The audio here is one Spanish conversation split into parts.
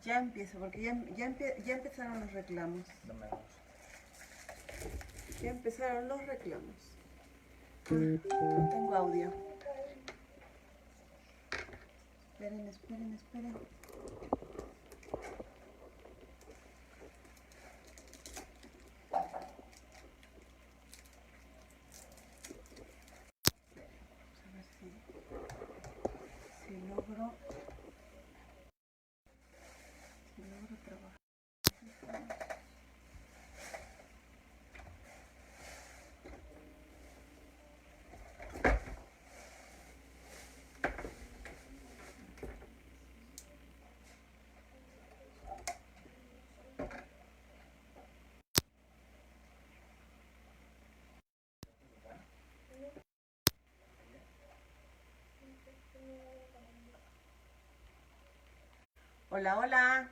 Ya empiezo, porque ya empezaron los reclamos. Dame dos. Ya empezaron los reclamos. No tengo audio. Esperen. Vamos a ver si logro trabajar. Hola.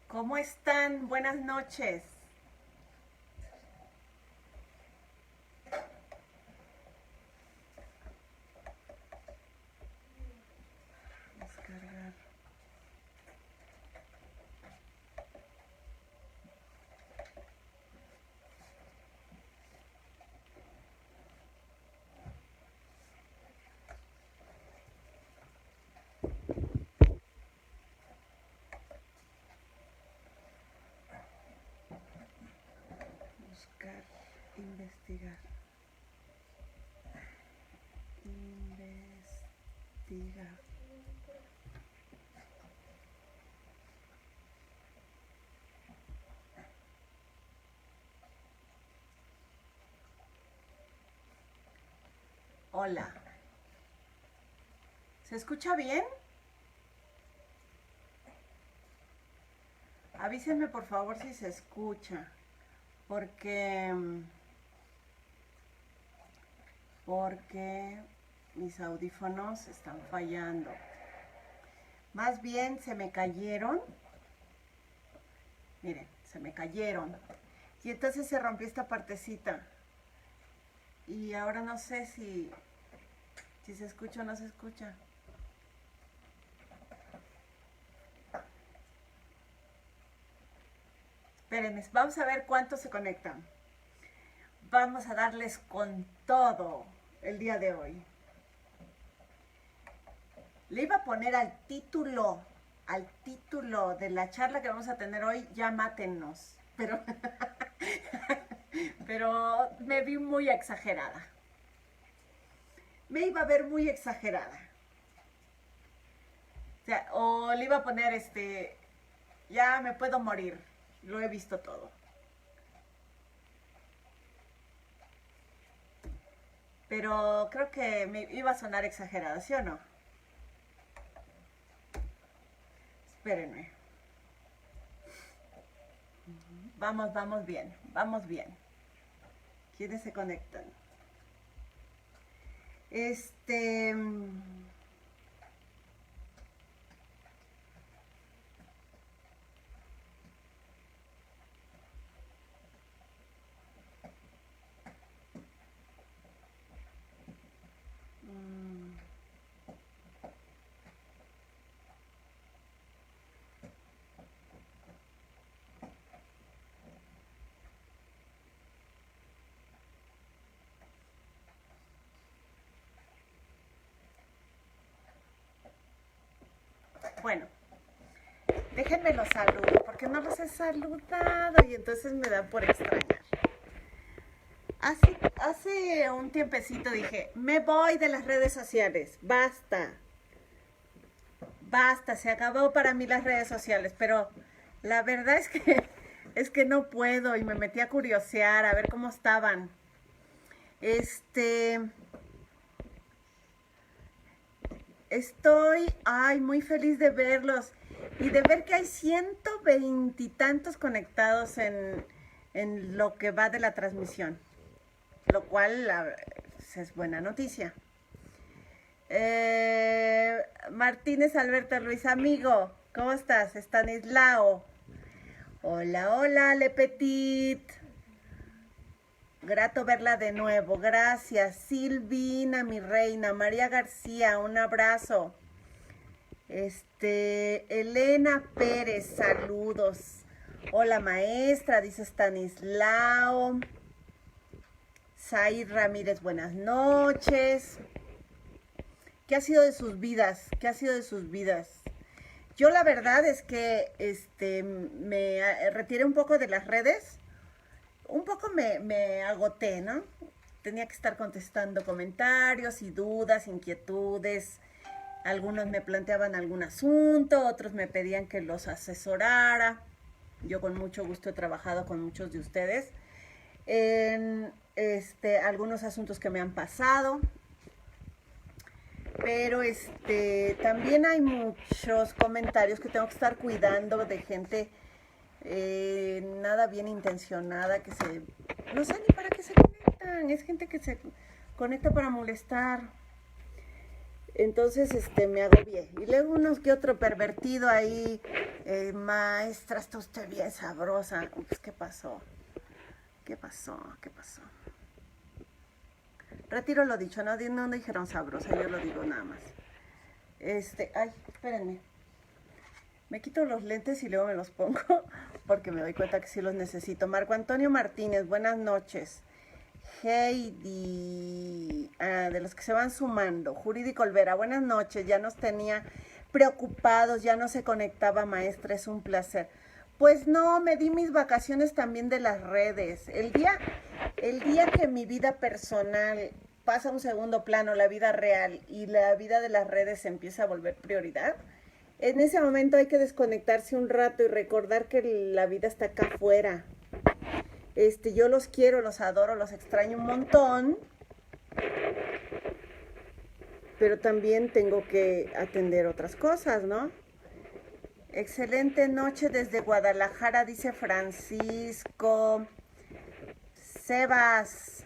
¿Cómo están? Buenas noches. Descargar. Buscar, investigar. Hola. ¿Se escucha bien? Avísenme por favor si se escucha. Porque mis audífonos están fallando. Más bien se me cayeron. Miren, se me cayeron. Y entonces se rompió esta partecita. Y ahora no sé si se escucha o no se escucha. Espérenme, vamos a ver cuántos se conectan. Vamos a darles con todo el día de hoy. Le iba a poner al título de la charla que vamos a tener hoy, ya mátennos. Pero me vi muy exagerada. Me iba a ver muy exagerada. O le iba a poner ya me puedo morir. Lo he visto todo. Pero creo que me iba a sonar exagerada, ¿sí o no? Espérenme. Vamos bien. ¿Quiénes se conectan? Bueno, déjenme los saludo, porque no los he saludado y entonces me da por extrañar. Hace un tiempecito dije, me voy de las redes sociales, basta, se acabó para mí las redes sociales, pero la verdad es que no puedo y me metí a curiosear, a ver cómo estaban. Estoy, muy feliz de verlos y de ver que hay 120 y tantos conectados en lo que va de la transmisión, lo cual es buena noticia. Martínez Alberto Luis, amigo, ¿cómo estás? Estanislao. Hola, Le Petit. Grato verla de nuevo, gracias. Silvina, mi reina. María García, un abrazo. Elena Pérez, saludos. Hola maestra, dice Stanislao. Said Ramírez, buenas noches. ¿Qué ha sido de sus vidas? ¿Qué ha sido de sus vidas? Yo la verdad es que me retiré un poco de las redes. Un poco me agoté, ¿no? Tenía que estar contestando comentarios y dudas, inquietudes. Algunos me planteaban algún asunto, otros me pedían que los asesorara. Yo con mucho gusto he trabajado con muchos de ustedes en algunos asuntos que me han pasado. Pero también hay muchos comentarios que tengo que estar cuidando de gente nada bien intencionada, que no sé ni para qué se conectan. Es gente que se conecta para molestar. Entonces me agobié. Y luego unos que otro pervertido ahí, maestra, está usted bien sabrosa. Pues, ¿qué pasó? ¿Qué pasó? ¿Qué pasó? Retiro lo dicho, no dijeron sabrosa, yo lo digo nada más. Ay, espérenme. Me quito los lentes y luego me los pongo porque me doy cuenta que sí los necesito. Marco Antonio Martínez, buenas noches. Heidi, de los que se van sumando. Jurídico Olvera, buenas noches. Ya nos tenía preocupados, ya no se conectaba, maestra, es un placer. Pues no, me di mis vacaciones también de las redes. El día que mi vida personal pasa a un segundo plano, la vida real y la vida de las redes se empieza a volver prioridad, en ese momento hay que desconectarse un rato y recordar que la vida está acá afuera. Yo los quiero, los adoro, los extraño un montón, pero también tengo que atender otras cosas, ¿no? Excelente noche desde Guadalajara, dice Francisco. Sebas,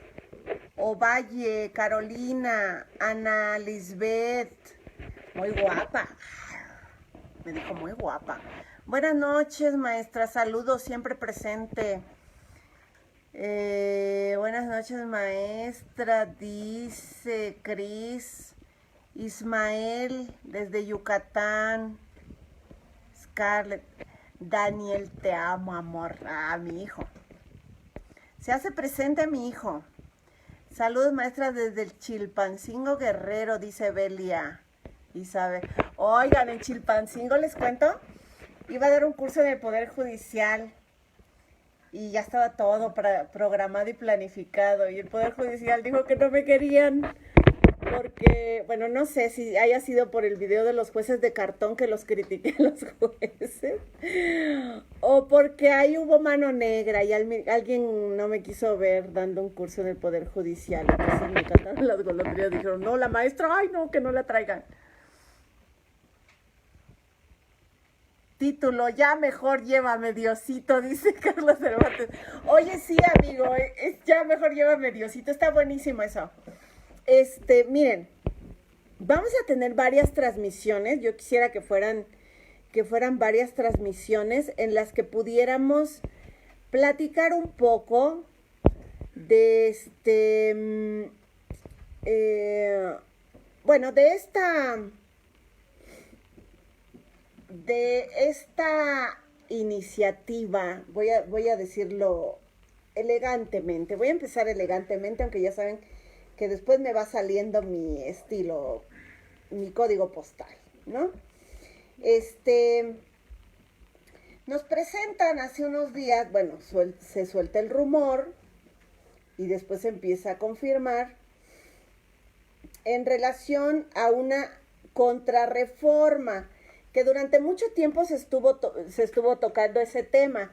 Ovalle, Carolina, Ana Lisbeth, muy guapa. Me dijo muy guapa. Buenas noches, maestra, saludos, siempre presente. Buenas noches, maestra, dice Cris. Ismael, desde Yucatán. Scarlett, Daniel, te amo, amor. Mi hijo. Se hace presente mi hijo. Saludos, maestra, desde el Chilpancingo Guerrero, dice Belia. Isabel. Oigan, en Chilpancingo, les cuento, iba a dar un curso en el Poder Judicial y ya estaba todo programado y planificado. Y el Poder Judicial dijo que no me querían porque, bueno, no sé si haya sido por el video de los jueces de cartón que los critiqué a los jueces, o porque ahí hubo mano negra y alguien no me quiso ver dando un curso en el Poder Judicial. Entonces me cantaron las golondrinas, dijeron, no, la maestra, ay no, que no la traigan. Título, ya mejor llévame Diosito, dice Carlos Cervantes. Oye, sí, amigo, ya mejor llévame Diosito, está buenísimo eso. Miren, vamos a tener varias transmisiones. Yo quisiera que fueran varias transmisiones en las que pudiéramos platicar un poco de bueno, de esta iniciativa, voy a decirlo elegantemente, voy a empezar elegantemente, aunque ya saben que después me va saliendo mi estilo, mi código postal, ¿no? Nos presentan hace unos días, bueno, se suelta el rumor y después se empieza a confirmar en relación a una contrarreforma que durante mucho tiempo se estuvo tocando ese tema.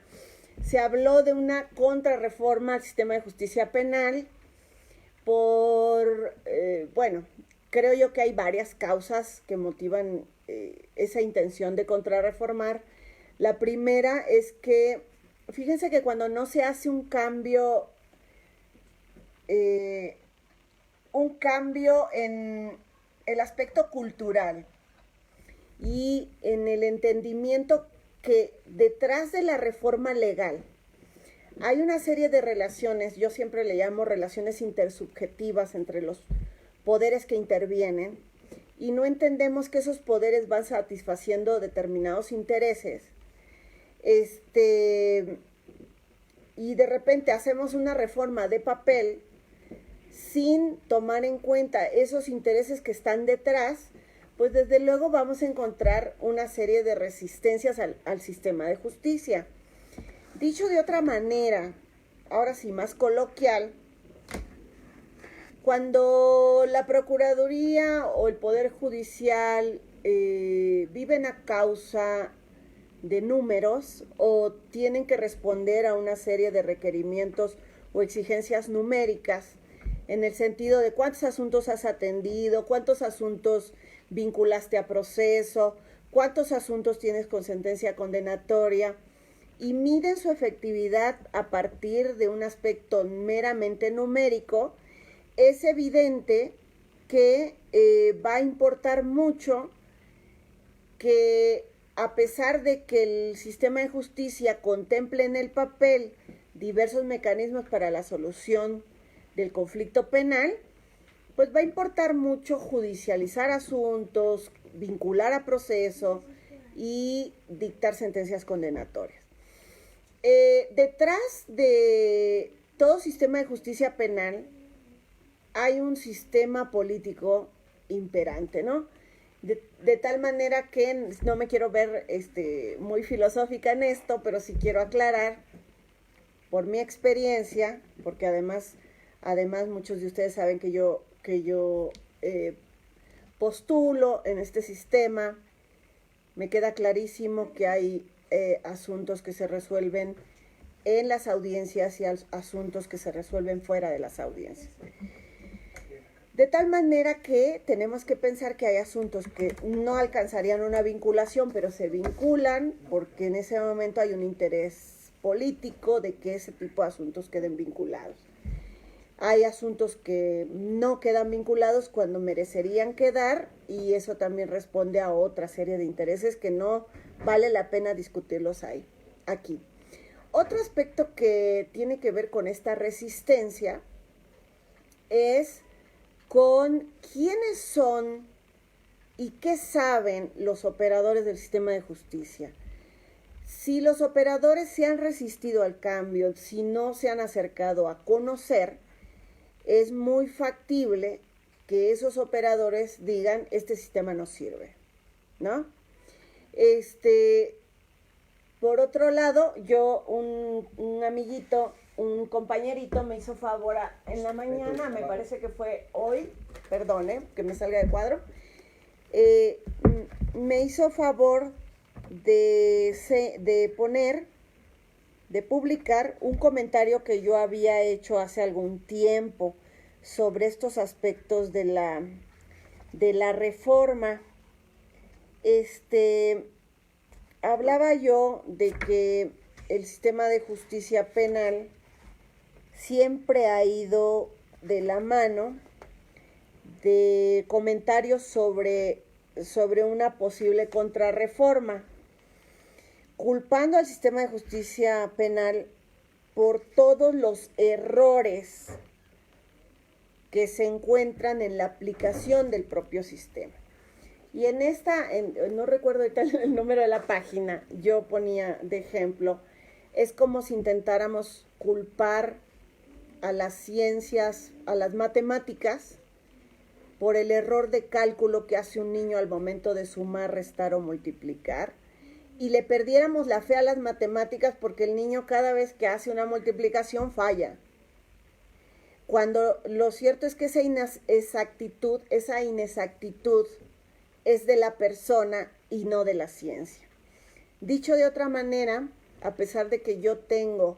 Se habló de una contrarreforma al sistema de justicia penal bueno, creo yo que hay varias causas que motivan esa intención de contrarreformar. La primera es que, fíjense que cuando no se hace un cambio en el aspecto cultural y en el entendimiento que detrás de la reforma legal hay una serie de relaciones, yo siempre le llamo relaciones intersubjetivas entre los poderes que intervienen, y no entendemos que esos poderes van satisfaciendo determinados intereses, y de repente hacemos una reforma de papel sin tomar en cuenta esos intereses que están detrás, pues desde luego vamos a encontrar una serie de resistencias al sistema de justicia. Dicho de otra manera, ahora sí más coloquial, cuando la Procuraduría o el Poder Judicial viven a causa de números o tienen que responder a una serie de requerimientos o exigencias numéricas, en el sentido de cuántos asuntos has atendido, cuántos asuntos vinculaste a proceso, cuántos asuntos tienes con sentencia condenatoria, y miden su efectividad a partir de un aspecto meramente numérico, es evidente que va a importar mucho que, a pesar de que el sistema de justicia contemple en el papel diversos mecanismos para la solución del conflicto penal, pues va a importar mucho judicializar asuntos, vincular a proceso y dictar sentencias condenatorias. Detrás de todo sistema de justicia penal hay un sistema político imperante, ¿no? De tal manera que no me quiero ver muy filosófica en esto, pero sí quiero aclarar por mi experiencia, porque además muchos de ustedes saben que yo postulo en este sistema. Me queda clarísimo que hay asuntos que se resuelven en las audiencias y asuntos que se resuelven fuera de las audiencias. De tal manera que tenemos que pensar que hay asuntos que no alcanzarían una vinculación, pero se vinculan porque en ese momento hay un interés político de que ese tipo de asuntos queden vinculados. Hay asuntos que no quedan vinculados cuando merecerían quedar, y eso también responde a otra serie de intereses que no vale la pena discutirlos aquí. Otro aspecto que tiene que ver con esta resistencia es con quiénes son y qué saben los operadores del sistema de justicia. Si los operadores se han resistido al cambio, si no se han acercado a conocer, es muy factible que esos operadores digan, este sistema no sirve, ¿no? Por otro lado, un amiguito, un compañerito me hizo favor en la mañana, me parece que fue hoy, perdón, que me salga de cuadro, me hizo favor de publicar un comentario que yo había hecho hace algún tiempo sobre estos aspectos de la reforma. Hablaba yo de que el sistema de justicia penal siempre ha ido de la mano de comentarios sobre una posible contrarreforma, culpando al sistema de justicia penal por todos los errores que se encuentran en la aplicación del propio sistema. Y no recuerdo el número de la página, yo ponía de ejemplo, es como si intentáramos culpar a las ciencias, a las matemáticas, por el error de cálculo que hace un niño al momento de sumar, restar o multiplicar, y le perdiéramos la fe a las matemáticas porque el niño cada vez que hace una multiplicación falla. Cuando lo cierto es que esa inexactitud es de la persona y no de la ciencia. Dicho de otra manera, a pesar de que yo tengo,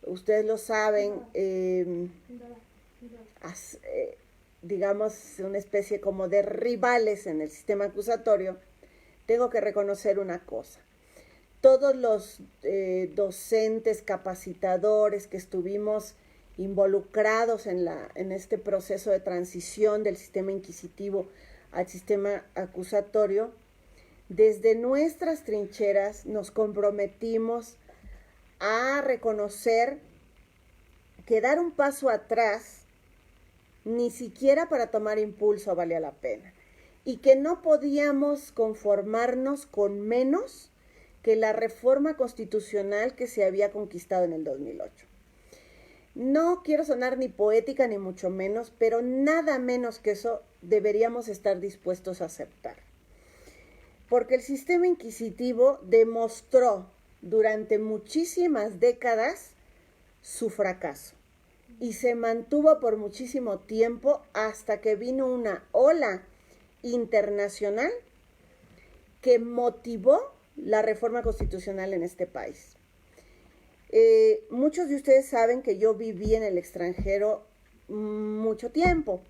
ustedes lo saben, digamos, una especie como de rivales en el sistema acusatorio, tengo que reconocer una cosa. Todos los docentes, capacitadores que estuvimos involucrados en este proceso de transición del sistema inquisitivo al sistema acusatorio, desde nuestras trincheras nos comprometimos a reconocer que dar un paso atrás ni siquiera para tomar impulso valía la pena. y que no podíamos conformarnos con menos que la reforma constitucional que se había conquistado en el 2008. No quiero sonar ni poética ni mucho menos, pero nada menos que eso deberíamos estar dispuestos a aceptar. Porque el sistema inquisitivo demostró durante muchísimas décadas su fracaso y se mantuvo por muchísimo tiempo hasta que vino una ola internacional que motivó la reforma constitucional en este país. Muchos de ustedes saben que yo viví en el extranjero mucho tiempo.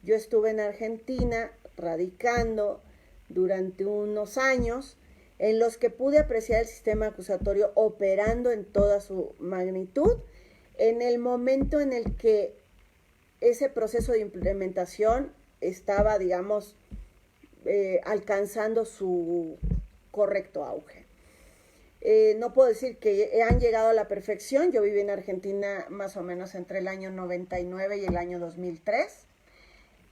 Yo estuve en Argentina radicando durante unos años en los que pude apreciar el sistema acusatorio operando en toda su magnitud en el momento en el que ese proceso de implementación estaba, digamos, alcanzando su correcto auge. No puedo decir que han llegado a la perfección. Yo viví en Argentina más o menos entre el año 99 y el año 2003,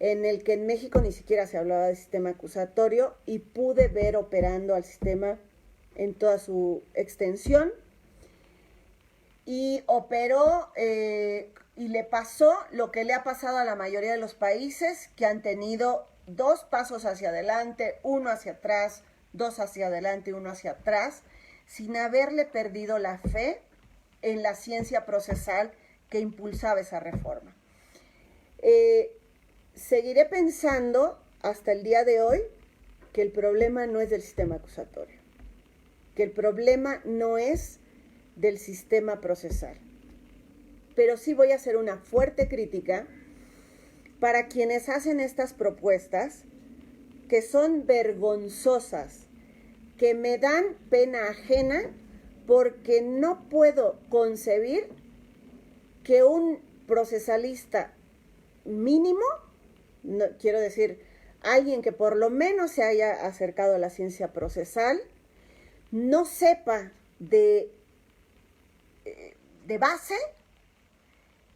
en el que en México ni siquiera se hablaba de sistema acusatorio y pude ver operando al sistema en toda su extensión. Y operó y le pasó lo que le ha pasado a la mayoría de los países que han tenido dos pasos hacia adelante, uno hacia atrás, dos hacia adelante y uno hacia atrás, sin haberle perdido la fe en la ciencia procesal que impulsaba esa reforma. Seguiré pensando hasta el día de hoy que el problema no es del sistema acusatorio, que el problema no es del sistema procesal. Pero sí voy a hacer una fuerte crítica para quienes hacen estas propuestas que son vergonzosas, que me dan pena ajena porque no puedo concebir que un procesalista mínimo, no, quiero decir, alguien que por lo menos se haya acercado a la ciencia procesal, no sepa de base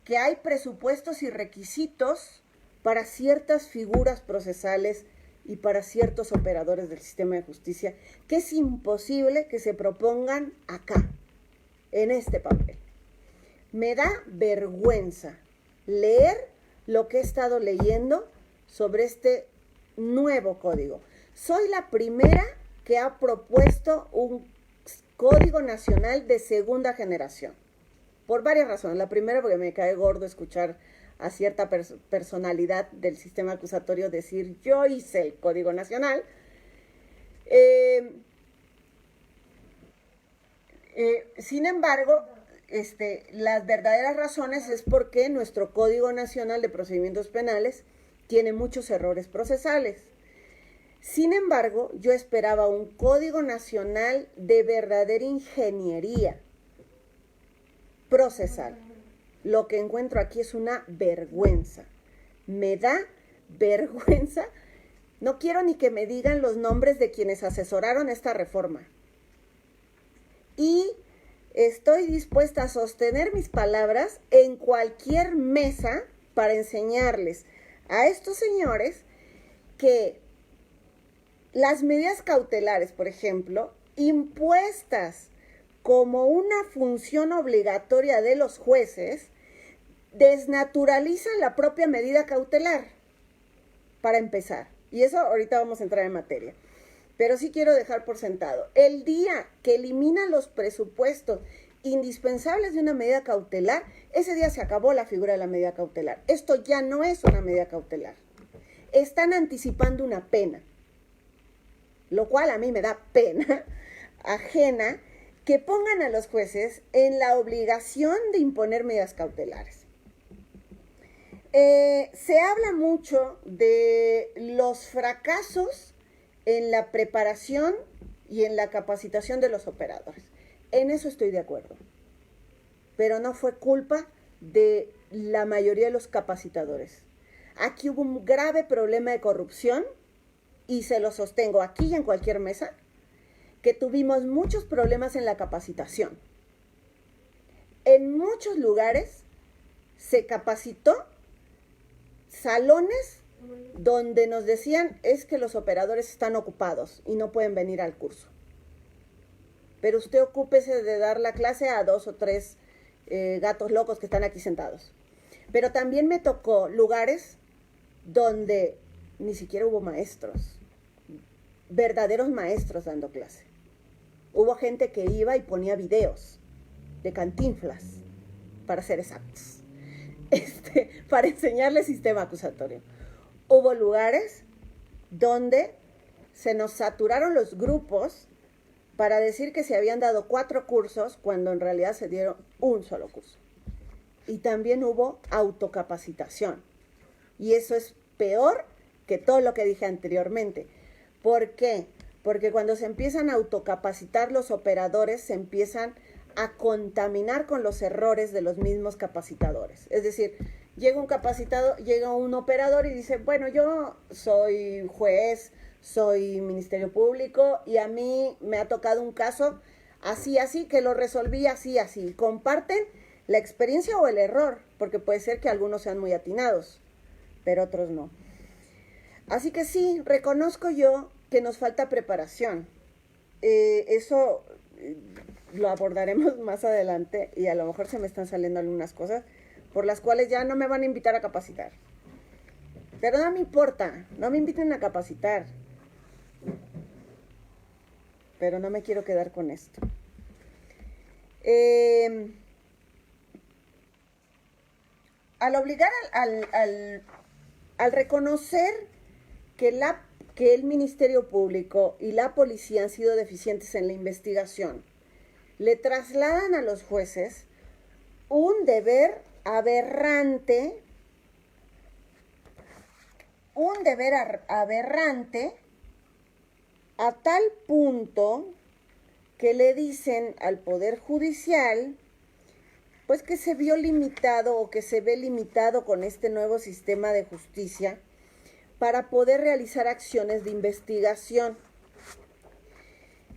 que hay presupuestos y requisitos para ciertas figuras procesales y para ciertos operadores del sistema de justicia, que es imposible que se propongan acá, en este papel. Me da vergüenza leer lo que he estado leyendo sobre este nuevo código. Soy la primera que ha propuesto un código nacional de segunda generación, por varias razones. La primera, porque me cae gordo escuchar a cierta personalidad del sistema acusatorio decir yo hice el Código Nacional. Sin embargo, las verdaderas razones es porque nuestro Código Nacional de Procedimientos Penales tiene muchos errores procesales. Sin embargo, yo esperaba un Código Nacional de verdadera ingeniería procesal. Lo que encuentro aquí es una vergüenza. Me da vergüenza. No quiero ni que me digan los nombres de quienes asesoraron esta reforma. Y estoy dispuesta a sostener mis palabras en cualquier mesa para enseñarles a estos señores que las medidas cautelares, por ejemplo, impuestas como una función obligatoria de los jueces, desnaturalizan la propia medida cautelar, para empezar. Y eso ahorita vamos a entrar en materia. Pero sí quiero dejar por sentado, el día que eliminan los presupuestos indispensables de una medida cautelar, ese día se acabó la figura de la medida cautelar. Esto ya no es una medida cautelar. Están anticipando una pena, lo cual a mí me da pena ajena que pongan a los jueces en la obligación de imponer medidas cautelares. Se habla mucho de los fracasos en la preparación y en la capacitación de los operadores. En eso estoy de acuerdo. Pero no fue culpa de la mayoría de los capacitadores. Aquí hubo un grave problema de corrupción y se lo sostengo aquí y en cualquier mesa, que tuvimos muchos problemas en la capacitación. En muchos lugares se capacitó salones donde nos decían es que los operadores están ocupados y no pueden venir al curso. Pero usted ocúpese de dar la clase a 2 o 3 gatos locos que están aquí sentados. Pero también me tocó lugares donde ni siquiera hubo maestros, verdaderos maestros dando clase. Hubo gente que iba y ponía videos de Cantinflas, para ser exactos, para enseñarle sistema acusatorio. Hubo lugares donde se nos saturaron los grupos para decir que se habían dado 4 cursos cuando en realidad se dieron un solo curso. Y también hubo autocapacitación. Y eso es peor que todo lo que dije anteriormente. ¿Por qué? Porque cuando se empiezan a autocapacitar los operadores, se empiezan a contaminar con los errores de los mismos capacitadores. Es decir, llega un operador y dice, bueno, yo soy juez, soy Ministerio Público y a mí me ha tocado un caso así, que lo resolví así. Comparten la experiencia o el error, porque puede ser que algunos sean muy atinados, pero otros no. Así que sí, reconozco yo que nos falta preparación. Eso lo abordaremos más adelante y a lo mejor se me están saliendo algunas cosas por las cuales ya no me van a invitar a capacitar. Pero no me importa, no me inviten a capacitar. Pero no me quiero quedar con esto. Al obligar al reconocer que el Ministerio Público y la policía han sido deficientes en la investigación, le trasladan a los jueces un deber aberrante, a tal punto que le dicen al Poder Judicial, pues que se vio limitado o que se ve limitado con este nuevo sistema de justicia para poder realizar acciones de investigación.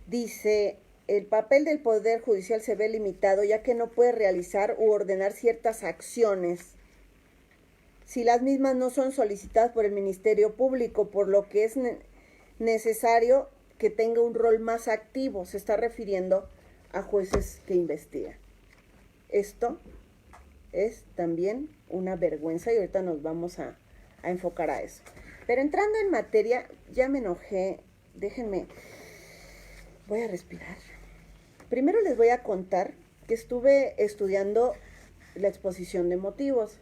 Dice, el papel del Poder Judicial se ve limitado ya que no puede realizar u ordenar ciertas acciones si las mismas no son solicitadas por el Ministerio Público, por lo que es necesario que tenga un rol más activo. Se está refiriendo a jueces que investigan. Esto es también una vergüenza y ahorita nos vamos a enfocar a eso. Pero entrando en materia, ya me enojé, déjenme, voy a respirar. Primero les voy a contar que estuve estudiando la exposición de motivos.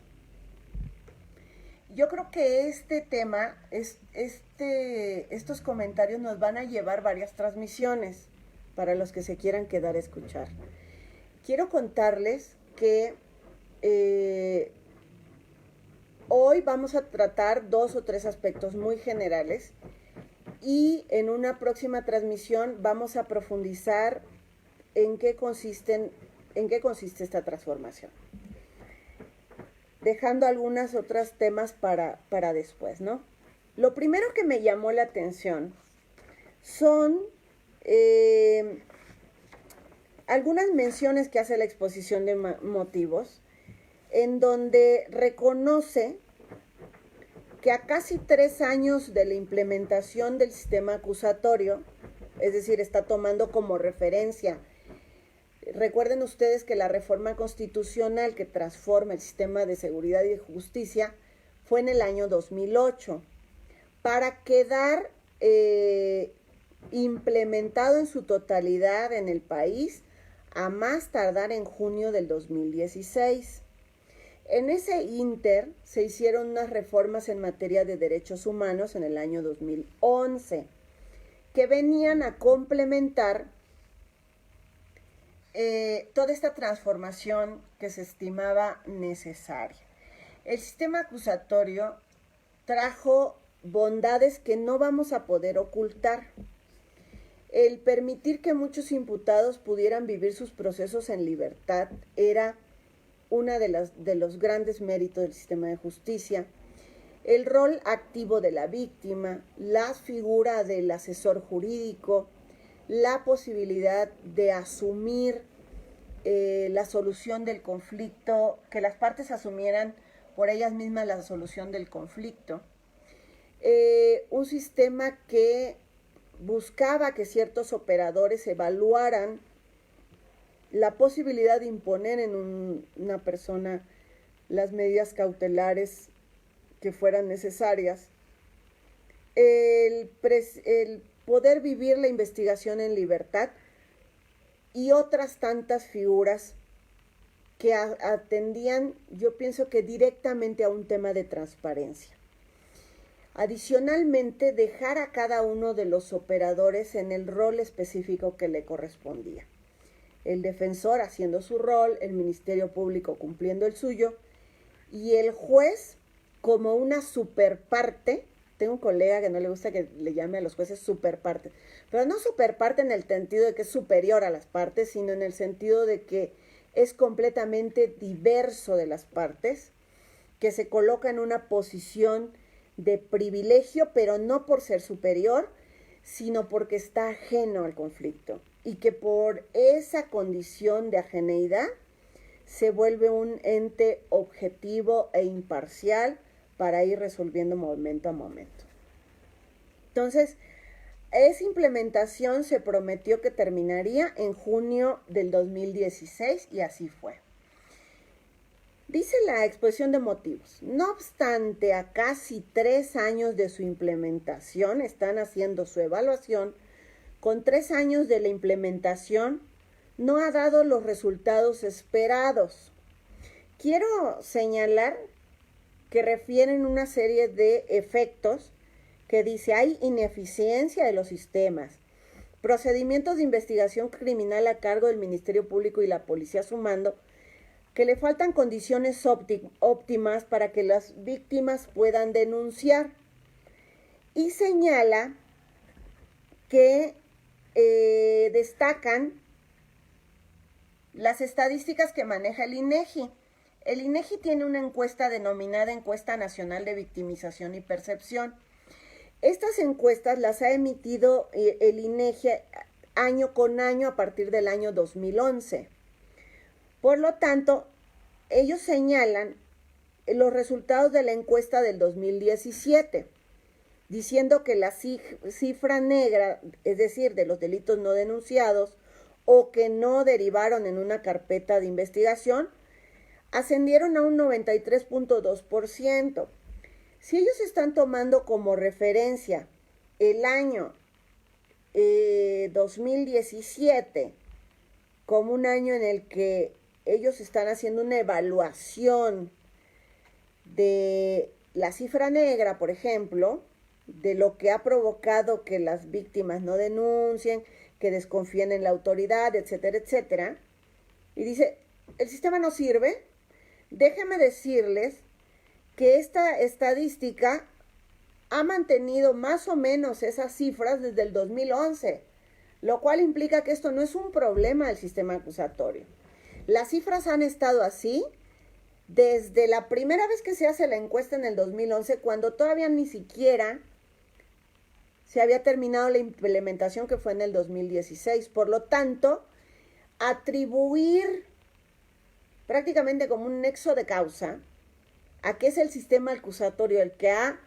Yo creo que este tema, estos comentarios nos van a llevar varias transmisiones para los que se quieran quedar a escuchar. Quiero contarles que hoy vamos a tratar 2 o 3 aspectos muy generales y en una próxima transmisión vamos a profundizar en qué consiste esta transformación, dejando algunos otros temas para después, ¿no? Lo primero que me llamó la atención son algunas menciones que hace la exposición de motivos, en donde reconoce que a casi 3 años de la implementación del sistema acusatorio, es decir, está tomando como referencia. Recuerden ustedes que la reforma constitucional que transforma el sistema de seguridad y de justicia fue en el año 2008, para quedar implementado en su totalidad en el país a más tardar en junio del 2016. En ese ínter se hicieron unas reformas en materia de derechos humanos en el año 2011, que venían a complementar toda esta transformación que se estimaba necesaria. El sistema acusatorio trajo bondades que no vamos a poder ocultar. El permitir que muchos imputados pudieran vivir sus procesos en libertad era uno de los grandes méritos del sistema de justicia. El rol activo de la víctima, la figura del asesor jurídico, la posibilidad de asumir la solución del conflicto, que las partes asumieran por ellas mismas la solución del conflicto. un sistema que buscaba que ciertos operadores evaluaran la posibilidad de imponer en una persona las medidas cautelares que fueran necesarias, el poder vivir la investigación en libertad y otras tantas figuras que atendían, yo pienso que directamente a un tema de transparencia. Adicionalmente, dejar a cada uno de los operadores en el rol específico que le correspondía. El defensor haciendo su rol, el Ministerio Público cumpliendo el suyo, y el juez como una superparte. Tengo un colega que no le gusta que le llame a los jueces superparte, pero no superparte en el sentido de que es superior a las partes, sino en el sentido de que es completamente diverso de las partes, que se coloca en una posición de privilegio, pero no por ser superior, sino porque está ajeno al conflicto, y que por esa condición de ajeneidad se vuelve un ente objetivo e imparcial para ir resolviendo momento a momento. Entonces, esa implementación se prometió que terminaría en junio del 2016 y así fue. Dice la exposición de motivos: no obstante, a casi 3 años de su implementación, están haciendo su evaluación, con 3 años de la implementación no ha dado los resultados esperados. Quiero señalar que refieren una serie de efectos que dice: hay ineficiencia de los sistemas, procedimientos de investigación criminal a cargo del Ministerio Público y la policía, sumando que le faltan condiciones óptimas para que las víctimas puedan denunciar. Y señala que destacan las estadísticas que maneja el INEGI. El INEGI tiene una encuesta denominada Encuesta Nacional de Victimización y Percepción. Estas encuestas las ha emitido el INEGI año con año a partir del año 2011. Por lo tanto, ellos señalan los resultados de la encuesta del 2017, diciendo que la cifra negra, es decir, de los delitos no denunciados o que no derivaron en una carpeta de investigación, ascendieron a un 93.2%. Si ellos están tomando como referencia el año 2017 como un año en el que ellos están haciendo una evaluación de la cifra negra, por ejemplo, de lo que ha provocado que las víctimas no denuncien, que desconfíen en la autoridad, etcétera, etcétera, y dice: el sistema no sirve. Déjenme decirles que esta estadística ha mantenido más o menos esas cifras desde el 2011, lo cual implica que esto no es un problema del sistema acusatorio. Las cifras han estado así desde la primera vez que se hace la encuesta en el 2011, cuando todavía ni siquiera se había terminado la implementación, que fue en el 2016. Por lo tanto, atribuir prácticamente como un nexo de causa a que es el sistema acusatorio el que ha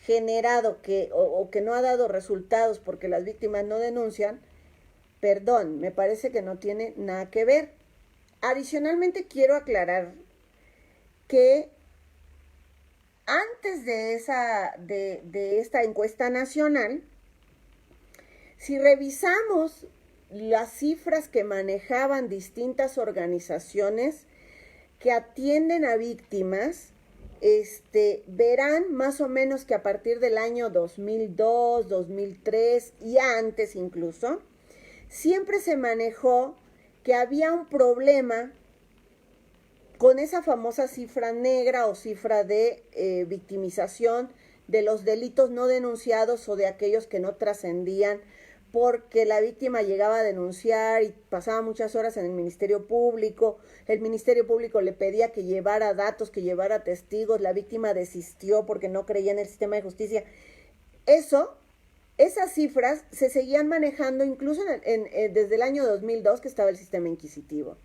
generado o que no ha dado resultados porque las víctimas no denuncian, perdón, me parece que no tiene nada que ver. Adicionalmente, quiero aclarar que antes de esta encuesta nacional, si revisamos las cifras que manejaban distintas organizaciones que atienden a víctimas, verán más o menos que a partir del año 2002, 2003 y antes incluso, siempre se manejó que había un problema con esa famosa cifra negra o cifra de victimización de los delitos no denunciados o de aquellos que no trascendían, porque la víctima llegaba a denunciar y pasaba muchas horas en el Ministerio Público le pedía que llevara datos, que llevara testigos, la víctima desistió porque no creía en el sistema de justicia. Esas cifras se seguían manejando incluso desde el año 2002, que estaba el sistema inquisitivo.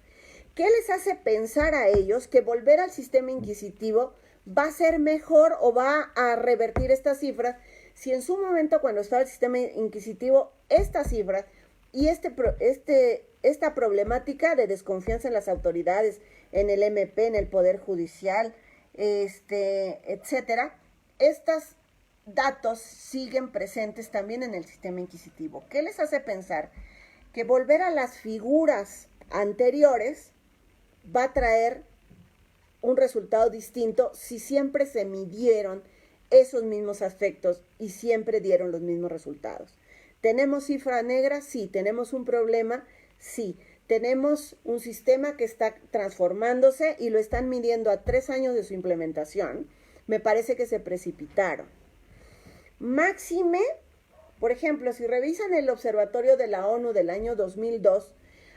¿Qué les hace pensar a ellos que volver al sistema inquisitivo va a ser mejor o va a revertir estas cifras si en su momento, cuando estaba el sistema inquisitivo, estas cifras y esta problemática de desconfianza en las autoridades, en el MP, en el Poder Judicial, etcétera, estos datos siguen presentes también en el sistema inquisitivo. ¿Qué les hace pensar? Que volver a las figuras anteriores va a traer un resultado distinto si siempre se midieron esos mismos aspectos y siempre dieron los mismos resultados. ¿Tenemos cifra negra? Sí. ¿Tenemos un problema? Sí. Tenemos un sistema que está transformándose y lo están midiendo a 3 años de su implementación. Me parece que se precipitaron. Máxime, por ejemplo, si revisan el Observatorio de la ONU del año 2002,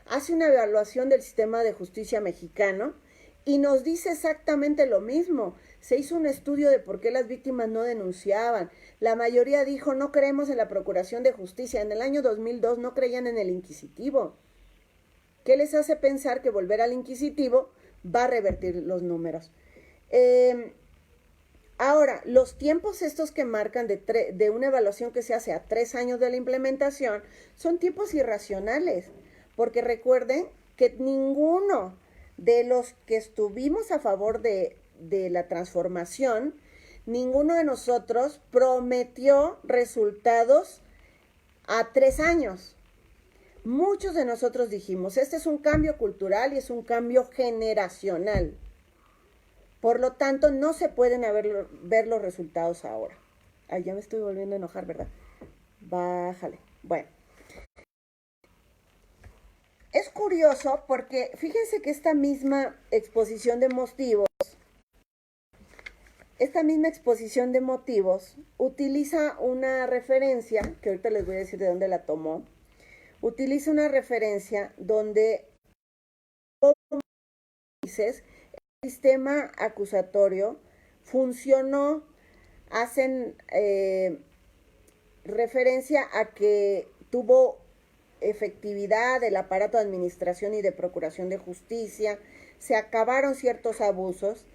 hace una evaluación del sistema de justicia mexicano y nos dice exactamente lo mismo. Se hizo un estudio de por qué las víctimas no denunciaban. La mayoría dijo, no creemos en la Procuración de Justicia. En el año 2002 no creían en el inquisitivo. ¿Qué les hace pensar que volver al inquisitivo va a revertir los números? Ahora, los tiempos estos que marcan de una evaluación que se hace a 3 años de la implementación son tiempos irracionales. Porque recuerden que ninguno de los que estuvimos a favor de la transformación, ninguno de nosotros prometió resultados a 3 años. Muchos de nosotros dijimos, este es un cambio cultural y es un cambio generacional. Por lo tanto, no se pueden ver los resultados ahora. Ay, ya me estoy volviendo a enojar, ¿verdad? Bájale. Bueno. Es curioso porque fíjense que esta misma exposición de motivos utiliza una referencia, que ahorita les voy a decir de dónde la tomó, utiliza una referencia donde el sistema acusatorio funcionó, hacen referencia a que tuvo efectividad del aparato de administración y de procuración de justicia, se acabaron ciertos abusos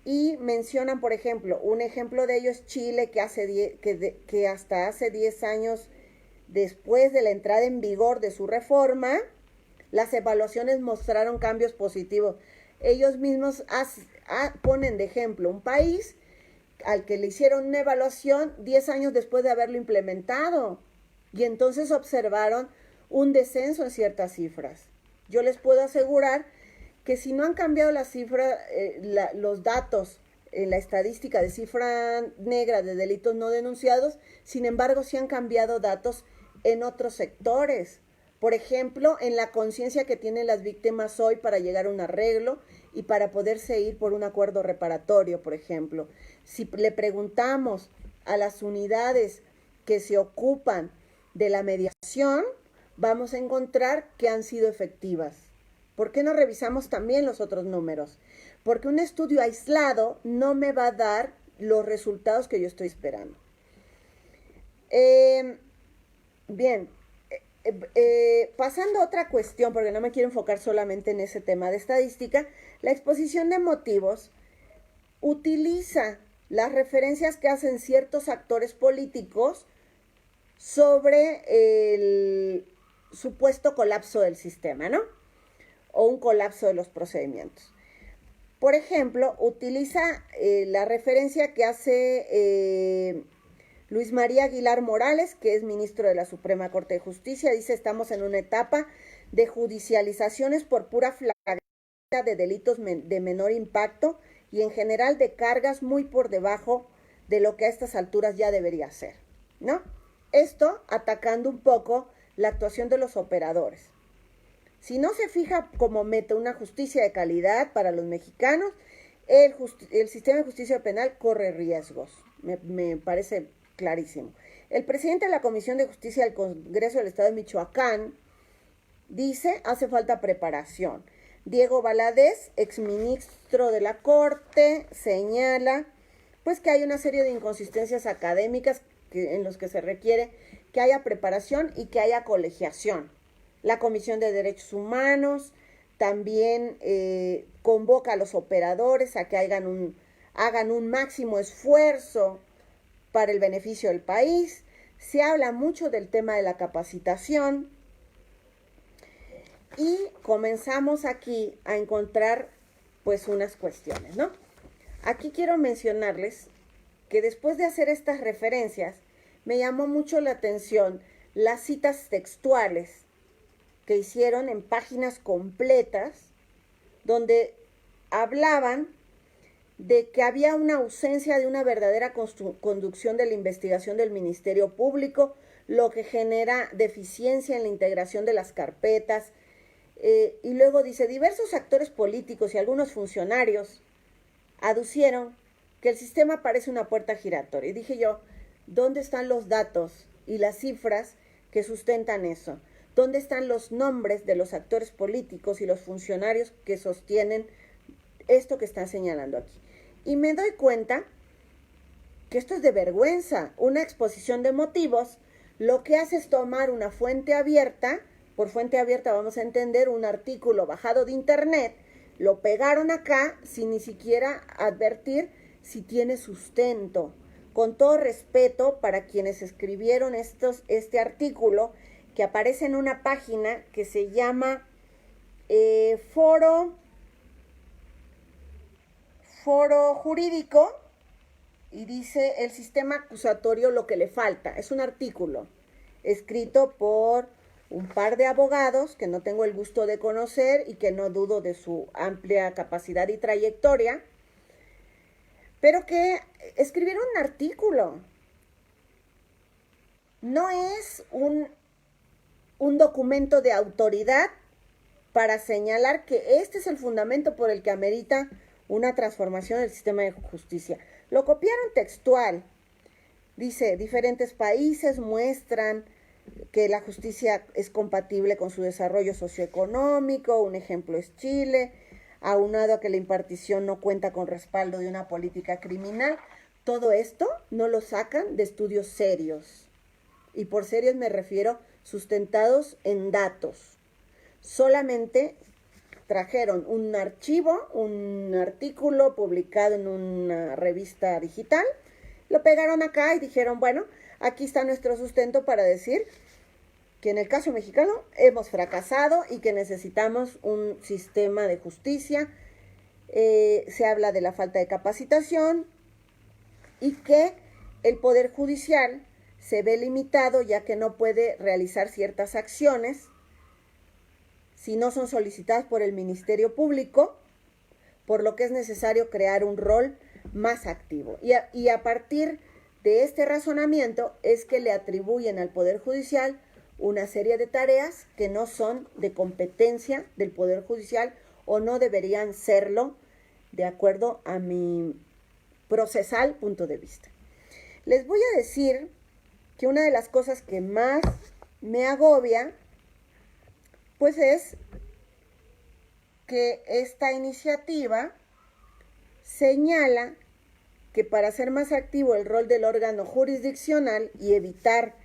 y mencionan, por ejemplo, un ejemplo de ello es Chile, que hasta hace 10 años después de la entrada en vigor de su reforma, las evaluaciones mostraron cambios positivos. Ellos mismos ponen de ejemplo un país al que le hicieron una evaluación 10 años después de haberlo implementado y entonces observaron un descenso en ciertas cifras. Yo les puedo asegurar que si no han cambiado las cifras, los datos en la estadística de cifra negra de delitos no denunciados, sin embargo sí han cambiado datos en otros sectores. Por ejemplo, en la conciencia que tienen las víctimas hoy para llegar a un arreglo y para poderse ir por un acuerdo reparatorio, por ejemplo. Si le preguntamos a las unidades que se ocupan de la mediación, vamos a encontrar que han sido efectivas. ¿Por qué no revisamos también los otros números? Porque un estudio aislado no me va a dar los resultados que yo estoy esperando. Bien, pasando a otra cuestión, porque no me quiero enfocar solamente en ese tema de estadística, la exposición de motivos utiliza las referencias que hacen ciertos actores políticos sobre el supuesto colapso del sistema, ¿no? O un colapso de los procedimientos. Por ejemplo, utiliza la referencia que hace Luis María Aguilar Morales, que es ministro de la Suprema Corte de Justicia. Dice, estamos en una etapa de judicializaciones por pura flagrancia de delitos de menor impacto y en general de cargas muy por debajo de lo que a estas alturas ya debería ser, ¿no? Esto atacando un poco la actuación de los operadores. Si no se fija como meta una justicia de calidad para los mexicanos, el sistema de justicia penal corre riesgos. Me parece clarísimo. El presidente de la Comisión de Justicia del Congreso del Estado de Michoacán dice, hace falta preparación. Diego Valadez, exministro de la Corte, señala pues que hay una serie de inconsistencias académicas en los que se requiere que haya preparación y que haya colegiación. La Comisión de Derechos Humanos también convoca a los operadores a que hagan hagan un máximo esfuerzo para el beneficio del país. Se habla mucho del tema de la capacitación y comenzamos aquí a encontrar pues unas cuestiones, ¿no? Aquí quiero mencionarles que después de hacer estas referencias, me llamó mucho la atención las citas textuales que hicieron en páginas completas, donde hablaban de que había una ausencia de una verdadera conducción de la investigación del Ministerio Público, lo que genera deficiencia en la integración de las carpetas. Y luego dice, diversos actores políticos y algunos funcionarios aducieron que el sistema parece una puerta giratoria. Y dije yo, ¿dónde están los datos y las cifras que sustentan eso? ¿Dónde están los nombres de los actores políticos y los funcionarios que sostienen esto que están señalando aquí? Y me doy cuenta que esto es de vergüenza. Una exposición de motivos lo que hace es tomar una fuente abierta, por fuente abierta vamos a entender un artículo bajado de internet, lo pegaron acá sin ni siquiera advertir si tiene sustento. Con todo respeto para quienes escribieron este artículo, que aparece en una página que se llama Foro Jurídico, y dice el sistema acusatorio lo que le falta. Es un artículo escrito por un par de abogados que no tengo el gusto de conocer y que no dudo de su amplia capacidad y trayectoria, pero que escribieron un artículo. No es un documento de autoridad para señalar que este es el fundamento por el que amerita una transformación del sistema de justicia. Lo copiaron textual. Dice, diferentes países muestran que la justicia es compatible con su desarrollo socioeconómico. Un ejemplo es Chile, aunado a que la impartición no cuenta con respaldo de una política criminal. Todo esto no lo sacan de estudios serios. Y por serios me refiero sustentados en datos. Solamente trajeron un archivo, un artículo publicado en una revista digital, lo pegaron acá y dijeron, bueno, aquí está nuestro sustento para decir que en el caso mexicano hemos fracasado y que necesitamos un sistema de justicia. Se habla de la falta de capacitación y que el Poder Judicial se ve limitado ya que no puede realizar ciertas acciones si no son solicitadas por el Ministerio Público, por lo que es necesario crear un rol más activo. Y a partir de este razonamiento es que le atribuyen al Poder Judicial una serie de tareas que no son de competencia del Poder Judicial o no deberían serlo, de acuerdo a mi procesal punto de vista. Les voy a decir que una de las cosas que más me agobia, pues es que esta iniciativa señala que para hacer más activo el rol del órgano jurisdiccional y evitar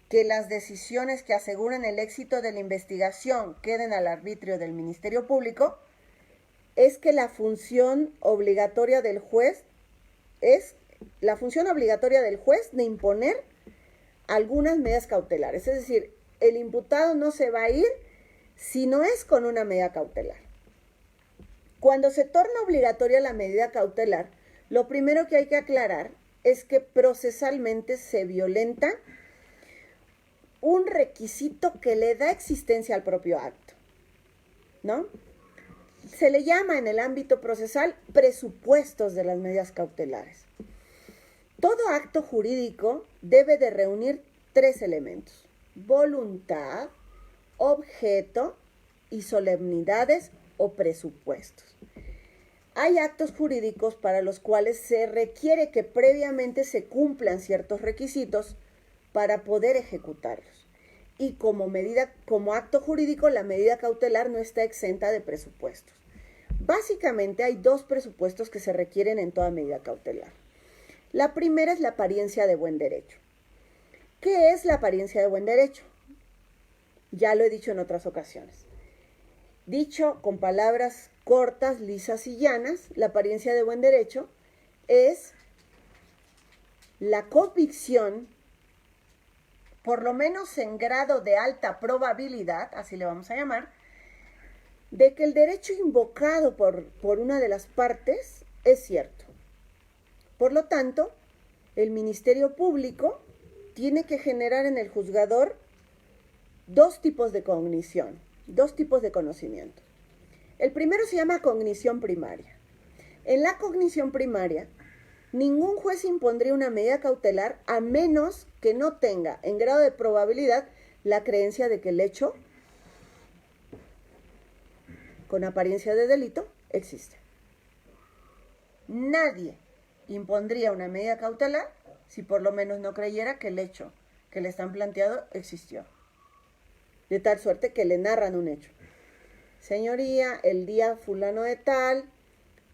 que las decisiones que aseguren el éxito de la investigación queden al arbitrio del Ministerio Público, es que la función obligatoria del juez de imponer algunas medidas cautelares. Es decir, el imputado no se va a ir si no es con una medida cautelar. Cuando se torna obligatoria la medida cautelar, lo primero que hay que aclarar es que procesalmente se violenta un requisito que le da existencia al propio acto, ¿no? Se le llama en el ámbito procesal presupuestos de las medidas cautelares. Todo acto jurídico debe de reunir 3 elementos: voluntad, objeto y solemnidades o presupuestos. Hay actos jurídicos para los cuales se requiere que previamente se cumplan ciertos requisitos para poder ejecutarlos. Y como acto jurídico, la medida cautelar no está exenta de presupuestos. Básicamente hay 2 presupuestos que se requieren en toda medida cautelar. La primera es la apariencia de buen derecho. ¿Qué es la apariencia de buen derecho? Ya lo he dicho en otras ocasiones. Dicho con palabras cortas, lisas y llanas, la apariencia de buen derecho es la convicción, por lo menos en grado de alta probabilidad, así le vamos a llamar, de que el derecho invocado por una de las partes es cierto. Por lo tanto, el Ministerio Público tiene que generar en el juzgador dos tipos de cognición, dos tipos de conocimiento. El primero se llama cognición primaria. En la cognición primaria, ningún juez impondría una medida cautelar a menos que no tenga en grado de probabilidad la creencia de que el hecho con apariencia de delito existe. Nadie impondría una medida cautelar si por lo menos no creyera que el hecho que le están planteando existió. De tal suerte que le narran un hecho. Señoría, el día fulano de tal,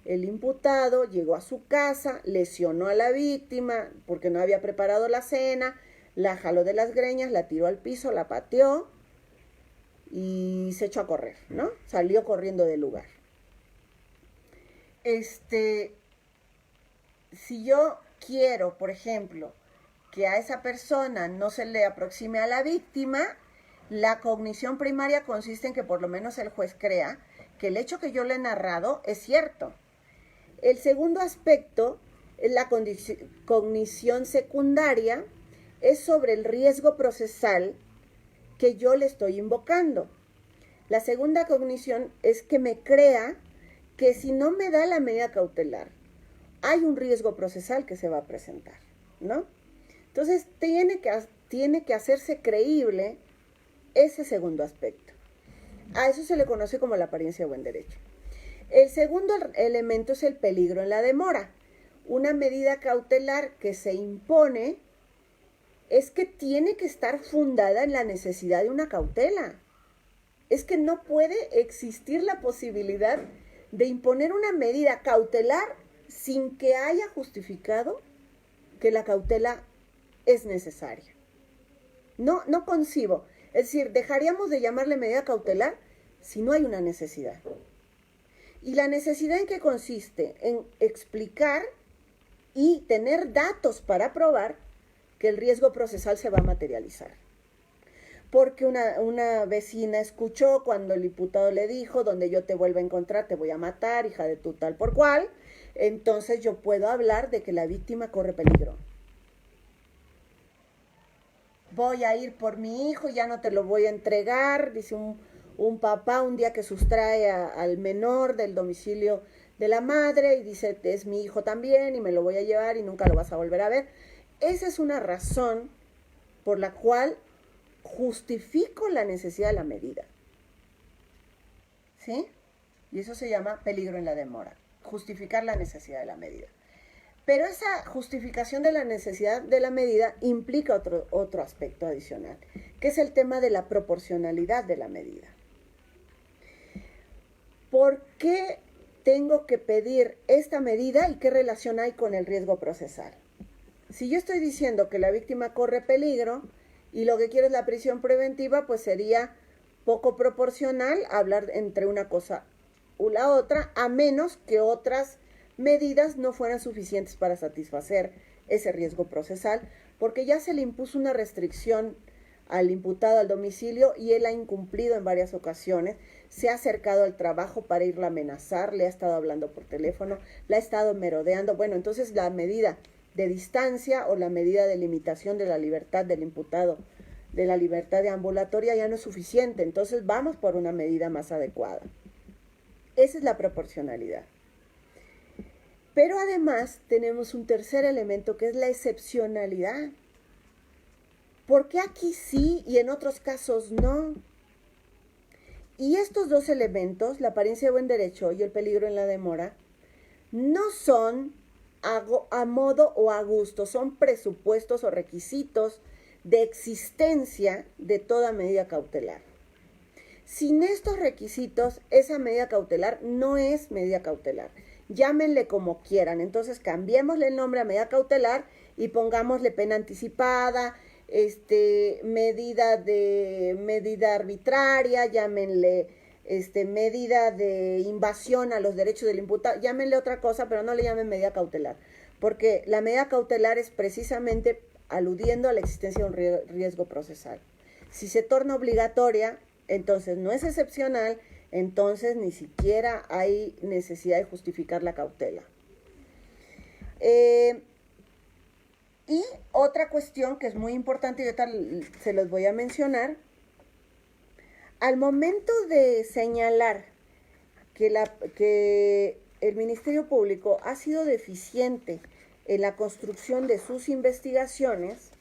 el imputado llegó a su casa, lesionó a la víctima porque no había preparado la cena, la jaló de las greñas, la tiró al piso, la pateó y se echó a correr, ¿no? Salió corriendo del lugar. Si yo quiero, por ejemplo, que a esa persona no se le aproxime a la víctima, la cognición primaria consiste en que por lo menos el juez crea que el hecho que yo le he narrado es cierto. El segundo aspecto, la cognición secundaria, es sobre el riesgo procesal que yo le estoy invocando. La segunda cognición es que me crea que si no me da la medida cautelar, hay un riesgo procesal que se va a presentar, ¿no? Entonces, tiene que hacerse creíble ese segundo aspecto. A eso se le conoce como la apariencia de buen derecho. El segundo elemento es el peligro en la demora. Una medida cautelar que se impone es que tiene que estar fundada en la necesidad de una cautela. Es que no puede existir la posibilidad de imponer una medida cautelar sin que haya justificado que la cautela es necesaria. No concibo. Es decir, dejaríamos de llamarle medida cautelar si no hay una necesidad. ¿Y la necesidad en qué consiste? En explicar y tener datos para probar que el riesgo procesal se va a materializar. Porque una vecina escuchó cuando el imputado le dijo, donde yo te vuelva a encontrar te voy a matar, hija de tu tal por cual, entonces yo puedo hablar de que la víctima corre peligro. Voy a ir por mi hijo, ya no te lo voy a entregar, dice un papá un día que sustrae al menor del domicilio de la madre y dice, es mi hijo también y me lo voy a llevar y nunca lo vas a volver a ver. Esa es una razón por la cual justifico la necesidad de la medida. ¿Sí? Y eso se llama peligro en la demora, justificar la necesidad de la medida. Pero esa justificación de la necesidad de la medida implica otro aspecto adicional, que es el tema de la proporcionalidad de la medida. ¿Por qué tengo que pedir esta medida y qué relación hay con el riesgo procesal? Si yo estoy diciendo que la víctima corre peligro y lo que quiero es la prisión preventiva, pues sería poco proporcional hablar entre una cosa u la otra, a menos que otras medidas no fueran suficientes para satisfacer ese riesgo procesal, porque ya se le impuso una restricción al imputado al domicilio y él ha incumplido en varias ocasiones, se ha acercado al trabajo para irla a amenazar, le ha estado hablando por teléfono, la ha estado merodeando. Bueno, entonces la medida de distancia o la medida de limitación de la libertad del imputado, de la libertad de ambulatoria ya no es suficiente, entonces vamos por una medida más adecuada. Esa es la proporcionalidad. Pero además tenemos un tercer elemento que es la excepcionalidad. ¿Por qué aquí sí y en otros casos no? Y estos dos elementos, la apariencia de buen derecho y el peligro en la demora, no son a modo o a gusto, son presupuestos o requisitos de existencia de toda medida cautelar. Sin estos requisitos, esa medida cautelar no es medida cautelar. Llámenle como quieran, entonces cambiémosle el nombre a medida cautelar y pongámosle pena anticipada, medida arbitraria, llámenle medida de invasión a los derechos del imputado, llámenle otra cosa, pero no le llamen medida cautelar, porque la medida cautelar es precisamente aludiendo a la existencia de un riesgo procesal. Si se torna obligatoria, entonces no es excepcional, entonces ni siquiera hay necesidad de justificar la cautela. Y otra cuestión que es muy importante, y ahorita se los voy a mencionar, al momento de señalar que el Ministerio Público ha sido deficiente en la construcción de sus investigaciones,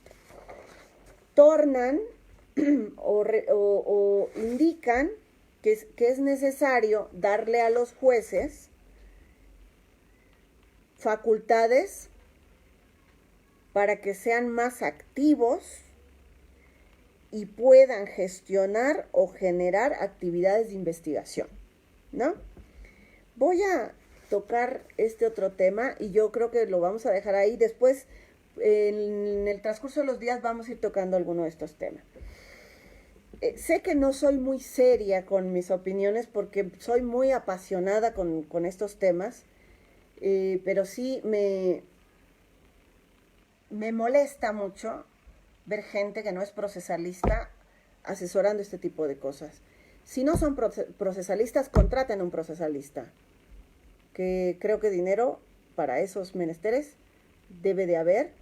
tornan o indican que es necesario darle a los jueces facultades para que sean más activos y puedan gestionar o generar actividades de investigación, ¿no? Voy a tocar este otro tema y yo creo que lo vamos a dejar ahí. Después, en el transcurso de los días, vamos a ir tocando alguno de estos temas. Sé que no soy muy seria con mis opiniones porque soy muy apasionada con estos temas, pero sí me molesta mucho ver gente que no es procesalista asesorando este tipo de cosas. Si no son procesalistas, contraten a un procesalista, que creo que dinero para esos menesteres debe de haber,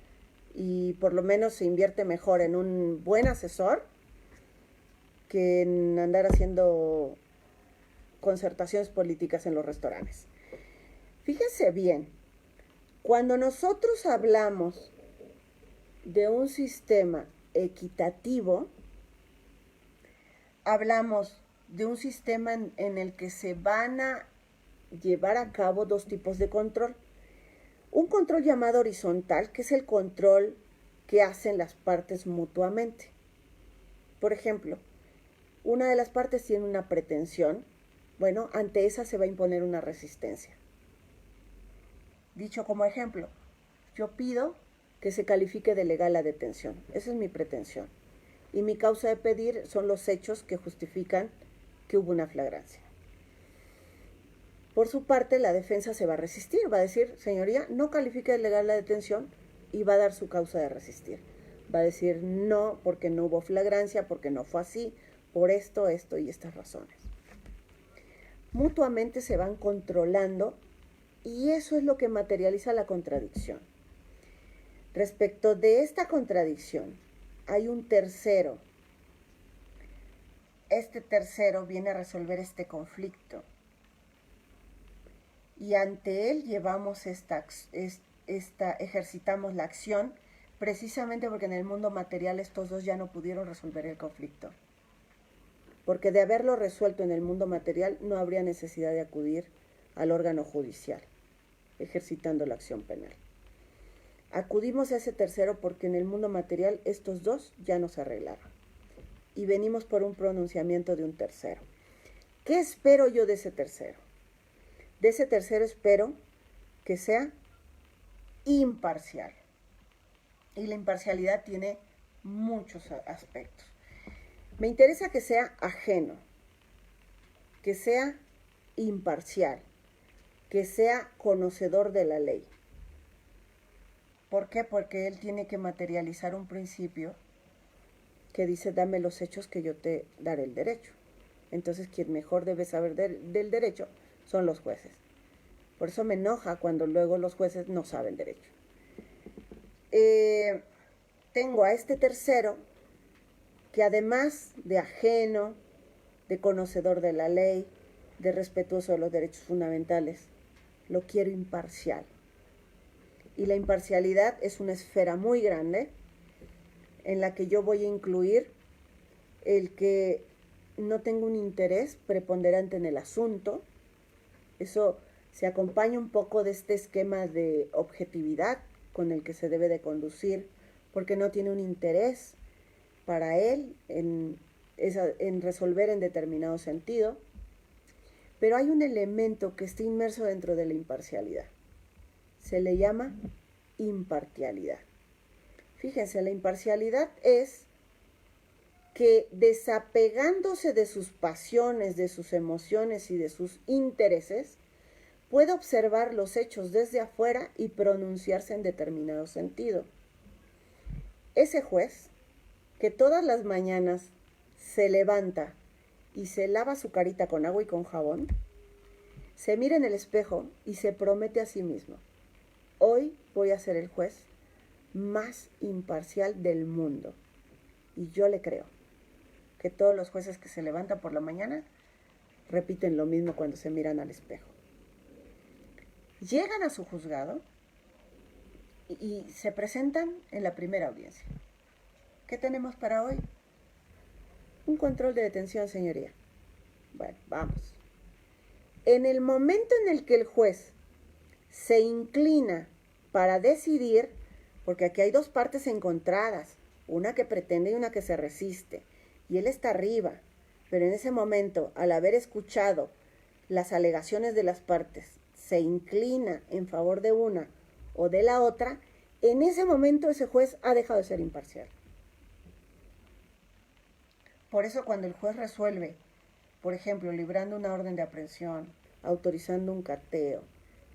y por lo menos se invierte mejor en un buen asesor que en andar haciendo concertaciones políticas en los restaurantes. Fíjense bien, cuando nosotros hablamos de un sistema equitativo, hablamos de un sistema en el que se van a llevar a cabo dos tipos de control. Un control llamado horizontal, que es el control que hacen las partes mutuamente. Por ejemplo, una de las partes tiene una pretensión, bueno, ante esa se va a imponer una resistencia. Dicho como ejemplo, yo pido que se califique de legal la detención. Esa es mi pretensión. Y mi causa de pedir son los hechos que justifican que hubo una flagrancia. Por su parte, la defensa se va a resistir, va a decir, señoría, no califique de legal la detención, y va a dar su causa de resistir. Va a decir no, porque no hubo flagrancia, porque no fue así, por esto, esto y estas razones. Mutuamente se van controlando y eso es lo que materializa la contradicción. Respecto de esta contradicción, hay un tercero. Este tercero viene a resolver este conflicto. Y ante él llevamos ejercitamos la acción, precisamente porque en el mundo material estos dos ya no pudieron resolver el conflicto. Porque de haberlo resuelto en el mundo material no habría necesidad de acudir al órgano judicial, ejercitando la acción penal. Acudimos a ese tercero porque en el mundo material estos dos ya no se arreglaron. Y venimos por un pronunciamiento de un tercero. ¿Qué espero yo de ese tercero? De ese tercero espero que sea imparcial. Y la imparcialidad tiene muchos aspectos. Me interesa que sea ajeno, que sea imparcial, que sea conocedor de la ley. ¿Por qué? Porque él tiene que materializar un principio que dice, dame los hechos que yo te daré el derecho. Entonces, quien mejor debe saber del derecho son los jueces. Por eso me enoja cuando luego los jueces no saben derecho. Tengo a este tercero que además de ajeno, de conocedor de la ley, de respetuoso de los derechos fundamentales, lo quiero imparcial. Y la imparcialidad es una esfera muy grande en la que yo voy a incluir el que no tengo un interés preponderante en el asunto. Eso se acompaña un poco de este esquema de objetividad con el que se debe de conducir, porque no tiene un interés para él en resolver en determinado sentido. Pero hay un elemento que está inmerso dentro de la imparcialidad. Se le llama imparcialidad. Fíjense, la imparcialidad es que desapegándose de sus pasiones, de sus emociones y de sus intereses, puede observar los hechos desde afuera y pronunciarse en determinado sentido. Ese juez que todas las mañanas se levanta y se lava su carita con agua y con jabón, se mira en el espejo y se promete a sí mismo: hoy voy a ser el juez más imparcial del mundo. Y yo le creo que todos los jueces que se levantan por la mañana repiten lo mismo cuando se miran al espejo. Llegan a su juzgado y se presentan en la primera audiencia. ¿Qué tenemos para hoy? Un control de detención, señoría. Bueno, vamos. En el momento en el que el juez se inclina para decidir, porque aquí hay dos partes encontradas, una que pretende y una que se resiste, y él está arriba, pero en ese momento, al haber escuchado las alegaciones de las partes, se inclina en favor de una o de la otra, en ese momento ese juez ha dejado de ser imparcial. Por eso cuando el juez resuelve, por ejemplo, librando una orden de aprehensión, autorizando un cateo,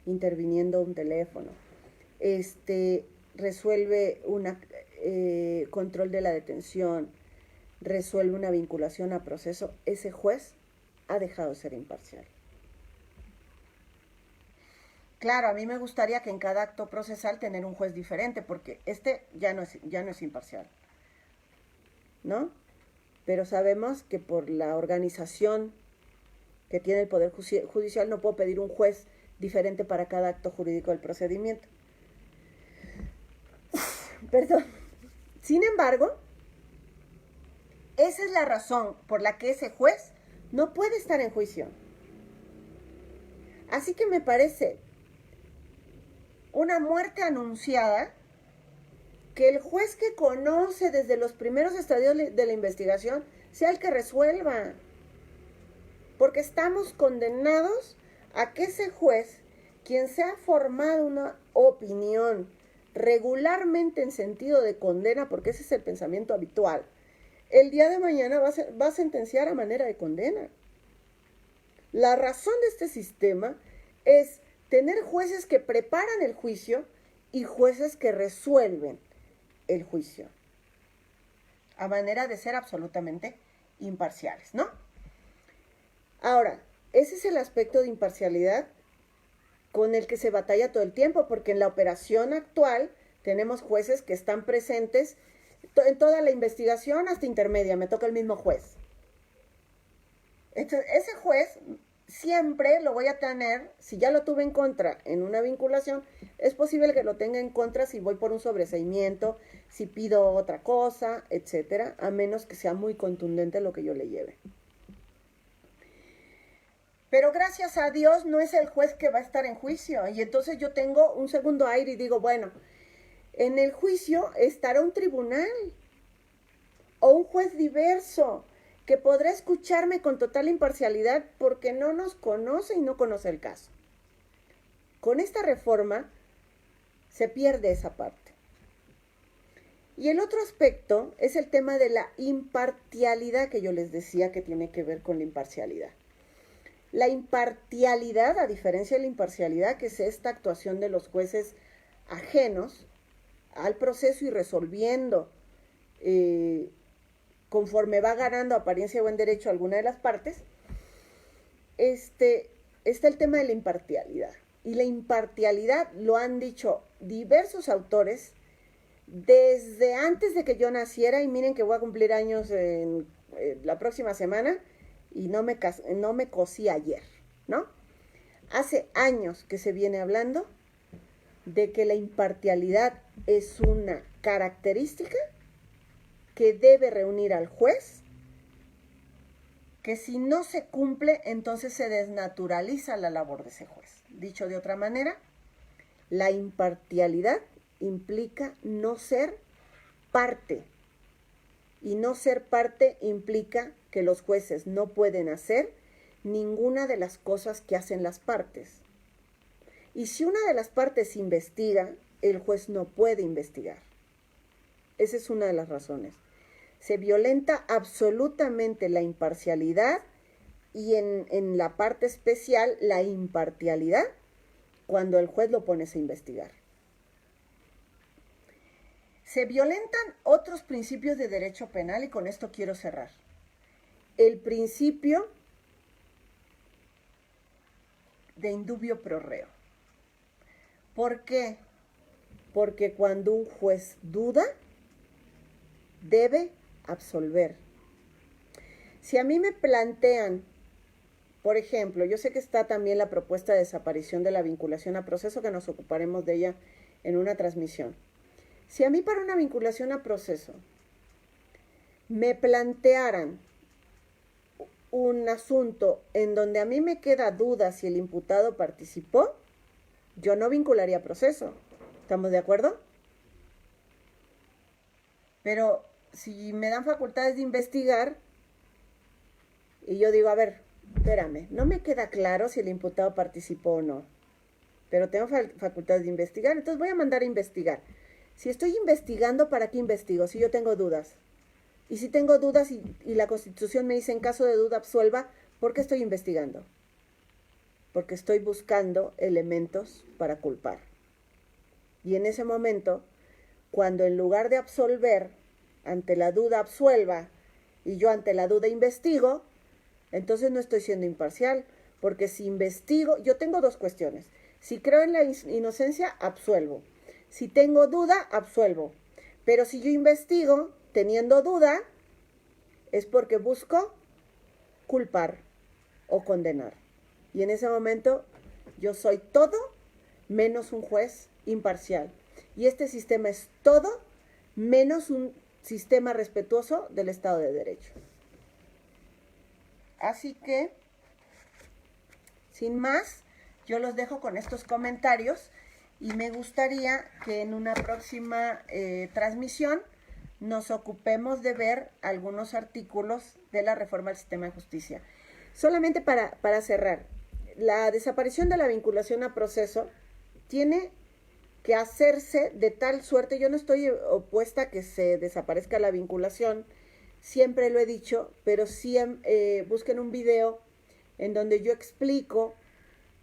interviniendo un teléfono, resuelve un control de la detención, resuelve una vinculación a proceso, ese juez ha dejado de ser imparcial. Claro, a mí me gustaría que en cada acto procesal tener un juez diferente, porque ya no es imparcial, ¿no? Pero sabemos que por la organización que tiene el Poder Judicial no puedo pedir un juez diferente para cada acto jurídico del procedimiento. Perdón. Sin embargo, esa es la razón por la que ese juez no puede estar en juicio. Así que me parece una muerte anunciada que el juez que conoce desde los primeros estadios de la investigación sea el que resuelva. Porque estamos condenados a que ese juez, quien se ha formado una opinión regularmente en sentido de condena, porque ese es el pensamiento habitual, el día de mañana va a sentenciar a manera de condena. La razón de este sistema es tener jueces que preparan el juicio y jueces que resuelven el juicio, a manera de ser absolutamente imparciales, ¿no? Ahora, ese es el aspecto de imparcialidad con el que se batalla todo el tiempo, porque en la operación actual tenemos jueces que están presentes en toda la investigación hasta intermedia, me toca el mismo juez. Entonces, ese juez siempre lo voy a tener, si ya lo tuve en contra en una vinculación, es posible que lo tenga en contra si voy por un sobreseimiento, si pido otra cosa, etcétera, a menos que sea muy contundente lo que yo le lleve. Pero gracias a Dios no es el juez que va a estar en juicio, y entonces yo tengo un segundo aire y digo, bueno, en el juicio estará un tribunal o un juez diverso que podrá escucharme con total imparcialidad porque no nos conoce y no conoce el caso. Con esta reforma se pierde esa parte. Y el otro aspecto es el tema de la imparcialidad que yo les decía que tiene que ver con la imparcialidad. La imparcialidad, a diferencia de la imparcialidad, que es esta actuación de los jueces ajenos al proceso y resolviendo conforme va ganando apariencia o buen derecho alguna de las partes, está el tema de la imparcialidad. Y la imparcialidad lo han dicho diversos autores desde antes de que yo naciera, y miren que voy a cumplir años la próxima semana, y no me cosí ayer, ¿no? Hace años que se viene hablando de que la imparcialidad es una característica que debe reunir al juez, que si no se cumple, entonces se desnaturaliza la labor de ese juez. Dicho de otra manera, la imparcialidad implica no ser parte, y no ser parte implica que los jueces no pueden hacer ninguna de las cosas que hacen las partes. Y si una de las partes investiga, el juez no puede investigar. Esa es una de las razones. Se violenta absolutamente la imparcialidad y en la parte especial la imparcialidad cuando el juez lo pones a investigar. Se violentan otros principios de derecho penal y con esto quiero cerrar. El principio de indubio pro reo. ¿Por qué? Porque cuando un juez duda, debe absolver. Si a mí me plantean, por ejemplo, yo sé que está también la propuesta de desaparición de la vinculación a proceso, que nos ocuparemos de ella en una transmisión. Si a mí para una vinculación a proceso me plantearan un asunto en donde a mí me queda duda si el imputado participó, yo no vincularía a proceso. ¿Estamos de acuerdo? Pero si me dan facultades de investigar y yo digo, a ver, espérame, no me queda claro si el imputado participó o no, pero tengo facultades de investigar, entonces voy a mandar a investigar. Si estoy investigando, ¿para qué investigo? Si yo tengo dudas. Y si tengo dudas y la Constitución me dice en caso de duda absuelva, ¿por qué estoy investigando? Porque estoy buscando elementos para culpar. Y en ese momento, cuando en lugar de absolver, ante la duda absuelva y yo ante la duda investigo, entonces no estoy siendo imparcial, porque si investigo, yo tengo dos cuestiones. Si creo en la inocencia, absuelvo. Si tengo duda, absuelvo. Pero si yo investigo teniendo duda, es porque busco culpar o condenar. Y en ese momento yo soy todo menos un juez imparcial. Y este sistema es todo menos un sistema respetuoso del Estado de Derecho. Así que, sin más, yo los dejo con estos comentarios y me gustaría que en una próxima transmisión nos ocupemos de ver algunos artículos de la reforma del sistema de justicia. Solamente para cerrar, la desaparición de la vinculación a proceso tiene que hacerse de tal suerte, yo no estoy opuesta a que se desaparezca la vinculación, siempre lo he dicho, pero sí busquen un video en donde yo explico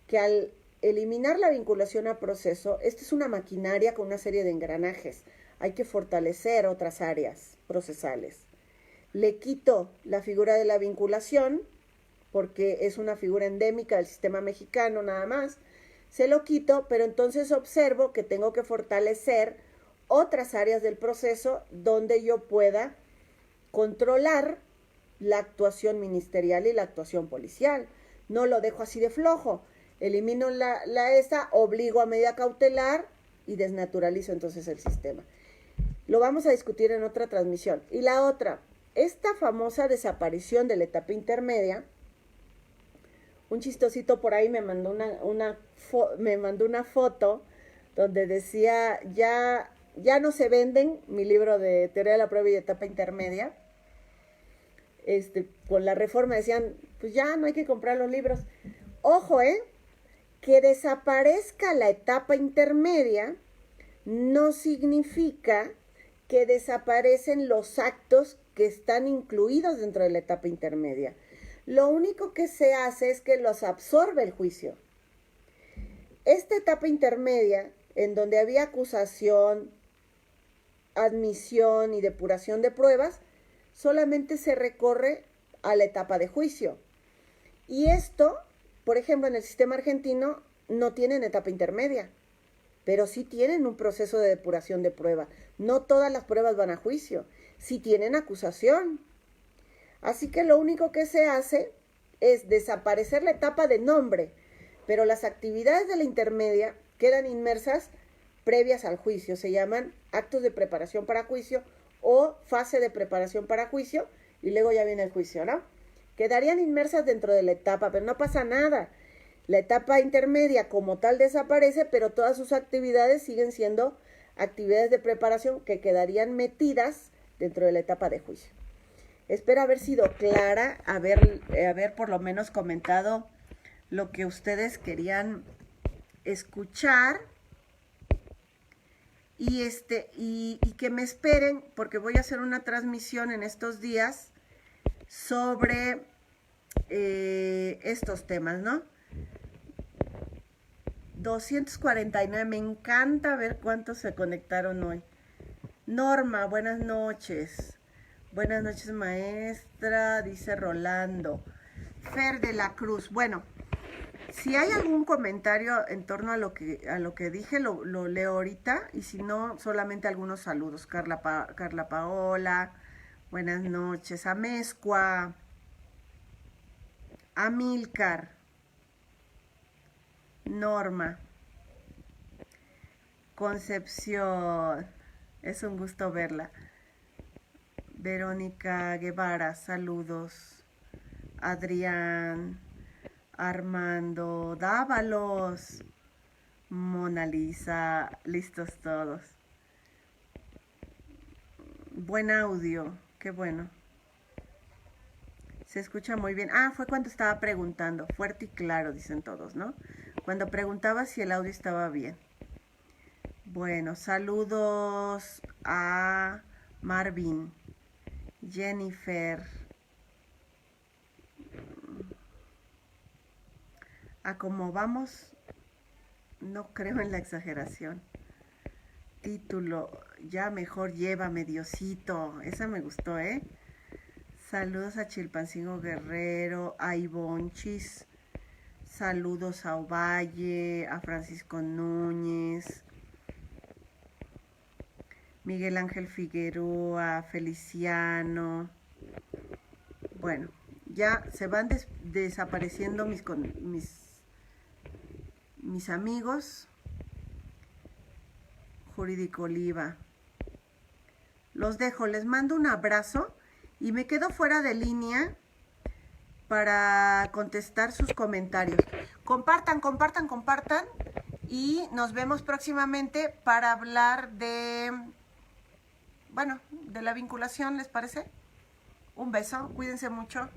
que al eliminar la vinculación a proceso, esta es una maquinaria con una serie de engranajes, hay que fortalecer otras áreas procesales. Le quito la figura de la vinculación, porque es una figura endémica del sistema mexicano nada más, se lo quito, pero entonces observo que tengo que fortalecer otras áreas del proceso donde yo pueda controlar la actuación ministerial y la actuación policial. No lo dejo así de flojo, elimino esa, obligo a medida cautelar y desnaturalizo entonces el sistema. Lo vamos a discutir en otra transmisión. Y la otra, esta famosa desaparición de la etapa intermedia, un chistosito por ahí me mandó una foto donde decía, ya no se venden mi libro de teoría de la prueba y de etapa intermedia. Con la reforma decían, pues ya no hay que comprar los libros. Ojo, que desaparezca la etapa intermedia no significa que desaparecen los actos que están incluidos dentro de la etapa intermedia. Lo único que se hace es que los absorbe el juicio. Esta etapa intermedia, en donde había acusación, admisión y depuración de pruebas, solamente se recorre a la etapa de juicio. Y esto, por ejemplo, en el sistema argentino no tienen etapa intermedia, pero sí tienen un proceso de depuración de prueba. No todas las pruebas van a juicio, sí tienen acusación. Así que lo único que se hace es desaparecer la etapa de nombre, pero las actividades de la intermedia quedan inmersas previas al juicio. Se llaman actos de preparación para juicio o fase de preparación para juicio y luego ya viene el juicio, ¿no? Quedarían inmersas dentro de la etapa, pero no pasa nada. La etapa intermedia como tal desaparece, pero todas sus actividades siguen siendo actividades de preparación que quedarían metidas dentro de la etapa de juicio. Espero haber sido clara, haber por lo menos comentado lo que ustedes querían escuchar y que me esperen, porque voy a hacer una transmisión en estos días sobre estos temas, ¿no? 249, me encanta ver cuántos se conectaron hoy. Norma, buenas noches. Buenas noches, maestra, dice Rolando. Fer de la Cruz. Bueno, si hay algún comentario en torno a lo que dije, lo leo ahorita. Y si no, solamente algunos saludos. Carla Paola, buenas noches. Amezcua, Amilcar, Norma, Concepción, es un gusto verla. Verónica Guevara, saludos. Adrián, Armando, Dávalos, Mona Lisa, listos todos. Buen audio, qué bueno. Se escucha muy bien. Ah, fue cuando estaba preguntando, fuerte y claro, dicen todos, ¿no? Cuando preguntaba si el audio estaba bien. Bueno, saludos a Marvin, Jennifer, a cómo vamos, no creo en la exageración. Título, ya mejor llévame, Diosito. Esa me gustó, ¿eh? Saludos a Chilpancingo Guerrero, a Ivonchis. Saludos a Ovalle, a Francisco Núñez, Miguel Ángel Figueroa, Feliciano. Bueno, ya se van desapareciendo mis amigos. Jurídico Oliva. Los dejo, les mando un abrazo y me quedo fuera de línea para contestar sus comentarios. Compartan y nos vemos próximamente para hablar de, bueno, de la vinculación, ¿les parece? Un beso, cuídense mucho.